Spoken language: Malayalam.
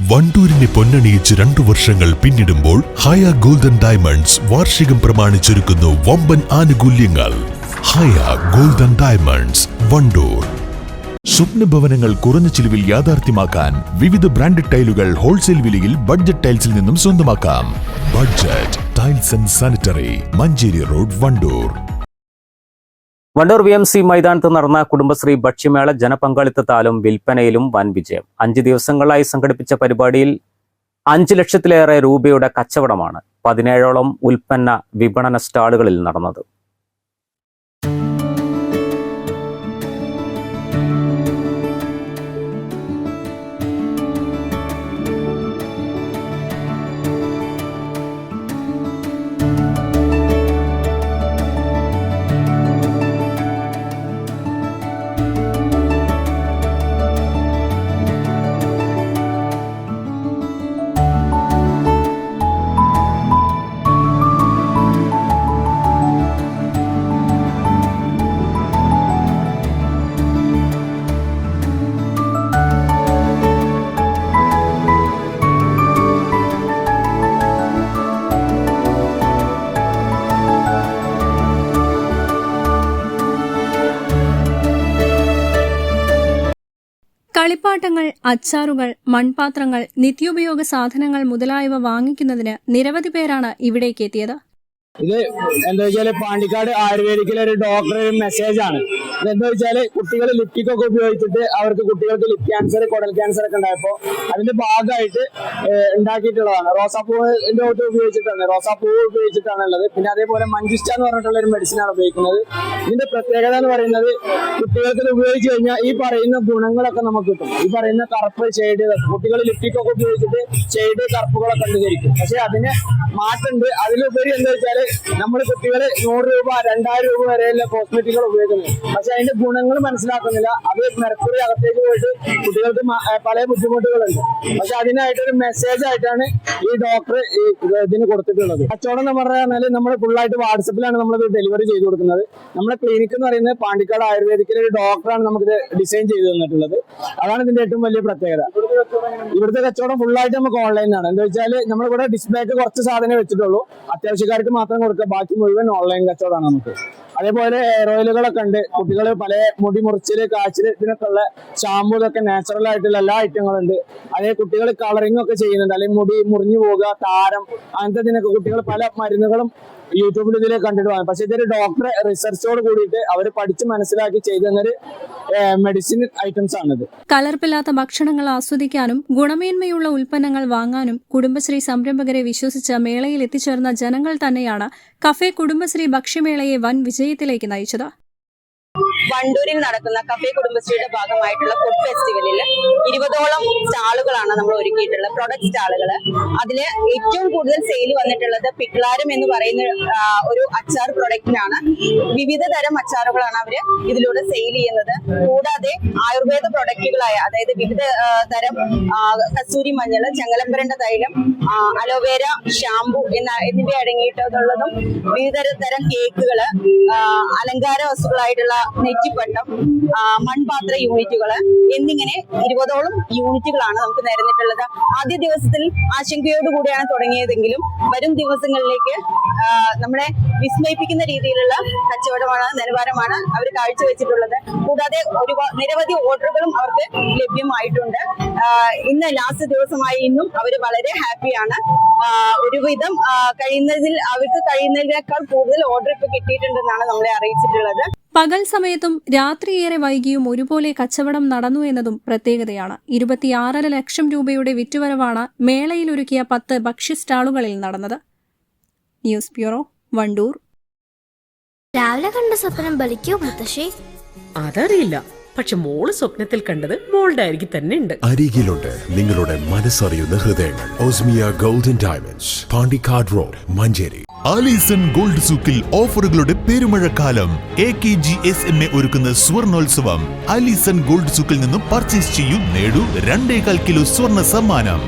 വണ്ടൂരിനെ പൊന്നണിയിച്ച് 2 വർഷങ്ങൾ പിന്നിടുമ്പോൾ ഹയ ഗോൾഡൻ ഡയമണ്ട്സ് വാർഷികം പ്രമാണിച്ചൊരുക്കുന്നു വമ്പൻ ആനുകൂല്യങ്ങൾ. ഹയ ഗോൾഡൻ ഡയമണ്ട്സ്, വണ്ടൂർ. സ്വപ്നഭവനങ്ങൾ കുറഞ്ഞ ചിലവിൽ യാഥാർത്ഥ്യമാക്കാൻ വിവിധ ബ്രാൻഡഡ് ടൈലുകൾ ഹോൾസെയിൽ വിലയിൽ ബഡ്ജറ്റ് ടൈൽസിൽ നിന്നും സ്വന്തമാക്കാം. Budget tiles and sanitary, Manjeri road, Wandoor. Wandoor VMC മൈതാനത്ത് നടന്ന കുടുംബശ്രീ ഭക്ഷ്യമേള ജനപങ്കാളിത്തത്താലും വിൽപ്പനയിലും വൻ വിജയം. 5 ദിവസങ്ങളായി സംഘടിപ്പിച്ച പരിപാടിയിൽ 5 ലക്ഷത്തിലേറെ രൂപയുടെ കച്ചവടമാണ് 17ഓളം ഉൽപ്പന്ന വിപണന സ്റ്റാളുകളിൽ നടന്നത്. കളിപ്പാട്ടങ്ങൾ, അച്ചാറുകൾ, മൺപാത്രങ്ങൾ, നിത്യോപയോഗ സാധനങ്ങൾ മുതലായവ വാങ്ങിക്കുന്നതിന് നിരവധി പേരാണ് ഇവിടേക്ക് എത്തിയത്. ഇത് എന്താ വെച്ചാല് പാണ്ടിക്കാട് ആയുർവേദിക്കിലെ ഒരു ഡോക്ടർ മെസ്സേജ് ആണ്. ഇതെന്താ വെച്ചാല് കുട്ടികൾ ലിപ്റ്റിക് ഒക്കെ ഉപയോഗിച്ചിട്ട് അവർക്ക് കുട്ടികൾക്ക് ലിപ് ക്യാൻസർ, കുടൽ ക്യാൻസർ ഒക്കെ ഉണ്ടായപ്പോ അതിന്റെ ഭാഗമായിട്ട് ഉണ്ടാക്കിയിട്ടുള്ളതാണ്. റോസാപ്പൂവിന്റെ ഒട്ട് ഉപയോഗിച്ചിട്ടാണ് ഉള്ളത്. പിന്നെ അതേപോലെ മഞ്ചിസ്റ്റ എന്ന് പറഞ്ഞിട്ടുള്ള ഒരു മെഡിസിൻ ആണ് ഉപയോഗിക്കുന്നത്. ഇതിന്റെ പ്രത്യേകത എന്ന് പറയുന്നത് കുട്ടികൾക്ക് ഇത് ഉപയോഗിച്ച് കഴിഞ്ഞാൽ ഈ പറയുന്ന ഗുണങ്ങളൊക്കെ നമുക്ക് കിട്ടും. ഈ പറയുന്ന കറുപ്പ് ഷെയ്ഡ്, കുട്ടികൾ ലിപ്റ്റിക് ഒക്കെ ഉപയോഗിച്ചിട്ട് ഷെയ്ഡ് കറുപ്പുകളൊക്കെ കണ്ടുകരിക്കും. പക്ഷെ അതിന് മാറ്റമുണ്ട്. അതിലുപരി എന്താ വെച്ചാല് നമ്മൾ കുട്ടികള് 100 രൂപ 2000 രൂപ വരെയുള്ള കോസ്മെറ്റിക്കുകൾ ഉപയോഗിക്കുന്നത്. പക്ഷെ അതിന്റെ ഗുണങ്ങൾ മനസ്സിലാക്കുന്നില്ല. അത് മെർക്കുറി അകത്തേക്ക് പോയിട്ട് കുട്ടികൾക്ക് പല ബുദ്ധിമുട്ടുകളുണ്ട്. പക്ഷെ അതിനായിട്ടൊരു മെസ്സേജ് ആയിട്ടാണ് ഈ ഡോക്ടർ ഇതിന് കൊടുത്തിട്ടുള്ളത്. കച്ചവടം എന്ന് പറഞ്ഞാൽ നമ്മൾ ഫുള്ളായിട്ട് വാട്സപ്പിലാണ് നമ്മളിത് ഡെലിവറി ചെയ്ത് കൊടുക്കുന്നത്. നമ്മുടെ ക്ലിനിക് എന്ന് പറയുന്നത് പാണ്ടിക്കാട് ആയുർവേദിക്കിലെ ഒരു ഡോക്ടറാണ് നമുക്കിത് ഡിസൈൻ ചെയ്ത് തന്നിട്ടുള്ളത്. അതാണ് ഇതിന്റെ ഏറ്റവും വലിയ പ്രത്യേകത. ഇവിടുത്തെ കച്ചവടം ഫുള്ളായിട്ട് നമുക്ക് ഓൺലൈനാണ്. എന്താ വെച്ചാൽ നമ്മളിവിടെ ഡിസ്പ്ലേക്ക് കുറച്ച് സാധനം വെച്ചിട്ടുള്ളൂ. അത്യാവശ്യക്കാർക്ക് മാത്രം കൊടുക്കുക, ബാക്കി മുഴുവൻ ഓൺലൈൻ കച്ചവടമാണ് നമുക്ക്. അതേപോലെ ഹെയർ ഓയിലുകളൊക്കെ ഉണ്ട്. കുട്ടികൾ പല മുടി മുറിച്ചില്, കാച്ചില്, ഇതിനൊക്കെ ഉള്ള ഷാമ്പൂ, ഇതൊക്കെ നാച്ചുറൽ ആയിട്ടുള്ള എല്ലാ ഐറ്റങ്ങളും ഉണ്ട്. അതേ കുട്ടികൾ കളറിംഗ് ഒക്കെ ചെയ്യുന്നുണ്ട്. അല്ലെങ്കിൽ മുടി മുറിഞ്ഞു പോകുക, താരം, അങ്ങനത്തെ ഇതിനൊക്കെ കുട്ടികൾ പല മരുന്നുകളും യൂട്യൂബിൽ ഇതിൽ കണ്ടിട്ട്. പക്ഷെ ഇതൊരു ഡോക്ടറെ റിസർച്ചോട് കൂടിയിട്ട് അവർ പഠിച്ച് മനസ്സിലാക്കി ചെയ്തെന്നൊരു മെഡിസിൻ ഐറ്റംസ് ആണിത്. കലർപ്പില്ലാത്ത ഭക്ഷണങ്ങൾ ആസ്വദിക്കാനും ഗുണമേന്മയുള്ള ഉൽപ്പന്നങ്ങൾ വാങ്ങാനും കുടുംബശ്രീ സംരംഭകരെ വിശ്വസിച്ച് മേളയിൽ എത്തിച്ചേർന്ന ജനങ്ങൾ തന്നെയാണ് കഫേ കുടുംബശ്രീ ഭക്ഷ്യമേളയെ വൻ വിജയത്തിലേക്ക് നയിച്ചത്. വണ്ടൂരിൽ നടക്കുന്ന കഫേ കുടുംബശ്രീയുടെ ഭാഗമായിട്ടുള്ള ഫുഡ് ഫെസ്റ്റിവലിൽ 20ഓളം സ്റ്റാളുകളാണ് നമ്മൾ ഒരുക്കിയിട്ടുള്ളത്, പ്രൊഡക്റ്റ് സ്റ്റാളുകൾ. അതിൽ ഏറ്റവും കൂടുതൽ സെയിൽ വന്നിട്ടുള്ളത് പിക്ലാരം എന്ന് പറയുന്ന ഒരു അച്ചാർ പ്രൊഡക്റ്റിനാണ്. വിവിധ തരം അച്ചാറുകളാണ് അവര് ഇതിലൂടെ സെയിൽ ചെയ്യുന്നത്. കൂടാതെ ആയുർവേദ പ്രൊഡക്റ്റുകളായ, അതായത് വിവിധ തരം കസ്തൂരി മഞ്ഞൾ, ചെങ്ങലമ്പരണ്ട തൈലം, അലോവേര, ഷാംപൂ എന്നിവ അടങ്ങിയിട്ടുള്ളതും വിവിധ തരം കേക്കുകള്, അലങ്കാര വസ്തുക്കളായിട്ടുള്ള നെറ്റിപ്പട്ടം, മൺപാത്ര യൂണിറ്റുകള് എന്നിങ്ങനെ 20ഓളം യൂണിറ്റുകളാണ് നമുക്ക് നിരന്നിട്ടുള്ളത്. ആദ്യ ദിവസത്തിൽ ആശങ്കയോടുകൂടിയാണ് തുടങ്ങിയതെങ്കിലും വരും ദിവസങ്ങളിലേക്ക് നമ്മളെ വിസ്മയിപ്പിക്കുന്ന രീതിയിലുള്ള കച്ചവടമാണ്, നിലവാരമാണ് അവർ കാഴ്ചവെച്ചിട്ടുള്ളത്. കൂടാതെ നിരവധി ഓർഡറുകളും അവർക്ക് ലഭ്യമായിട്ടുണ്ട്. ഇന്ന് ലാസ്റ്റ് ദിവസമായി ഇന്നും അവർ വളരെ ഹാപ്പിയാണ്. ഒരുവിധം അവർക്ക് കഴിയുന്നതിനേക്കാൾ കൂടുതൽ ഓർഡർ ഇപ്പൊ കിട്ടിയിട്ടുണ്ടെന്നാണ് നമ്മളെ അറിയിച്ചിട്ടുള്ളത്. പകൽ സമയത്തും രാത്രിയേറെ വൈകിയും ഒരുപോലെ കച്ചവടം നടന്നു എന്നതും പ്രത്യേകതയാണ്. 26.5 ലക്ഷം രൂപയുടെ വിറ്റുവരവാണ് മേളയിൽ ഒരുക്കിയ 10 ഭക്ഷ്യ സ്റ്റാളുകളിൽ നടന്നത്. News bureau, Wandoor. രാവിലെ കണ്ട സ്വപ്നം ബലിക്കോ മുത്തശ്ശി? അതറിയില്ല, പക്ഷെ മോള് സ്വപ്നത്തിൽ കണ്ടത് മോളുടെ അരികിൽ തന്നെ ഉണ്ട്. അരികിലുണ്ട് നിങ്ങളുടെ മനസ്സറിയുന്ന ഹൃദയങ്ങൾ. Osmiya golden diamonds, Pandikkad road, Manjeri. Alison gold സൂക്കിൽ ഓഫറുകളുടെ പെരുമഴക്കാലം. AKG SMA ഒരുക്കുന്ന സ്വർണോത്സവം. ആലീസൺ ഗോൾഡ് സൂക്കിൽ നിന്നും പർച്ചേസ് ചെയ്യൂ, നേടൂ 2.25 കിലോ സ്വർണ്ണ സമ്മാനം.